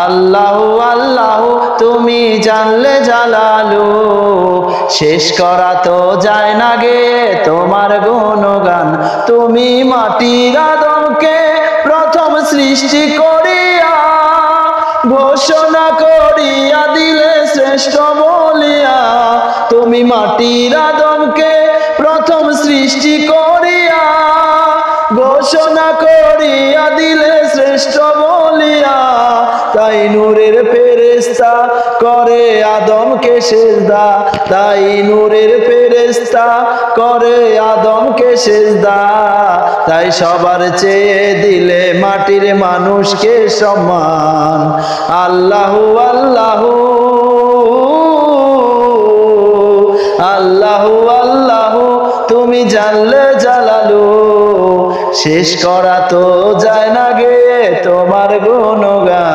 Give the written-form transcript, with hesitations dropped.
আল্লাহু আল্লাহু তুমি জানলে জালালু, শেষ করা তো যায় না গে তোমার গুণগান। তুমি মাটির আদমকে প্রথম সৃষ্টি করিয়া ঘোষণা করিয়া দিলে শ্রেষ্ঠ বলিয়া। তুমি মাটির আদমকে প্রথম সৃষ্টি করিয়া ঘোষণা করিয়া দিলে শ্রেষ্ঠ বলিয়া। তাই নূরের ফেরেশতা করে আদমকে সেজদা, তাই নূরের ফেরেশতা করে আদমকে সেজদা। তাই সবার চেয়ে দিলে মাটির মানুষকে সম্মান। আল্লাহু আল্লাহু আল্লাহু আল্লাহু তুমি জানলে জালালু, শেষ করা তো যায় না গে তোমার গুণগান।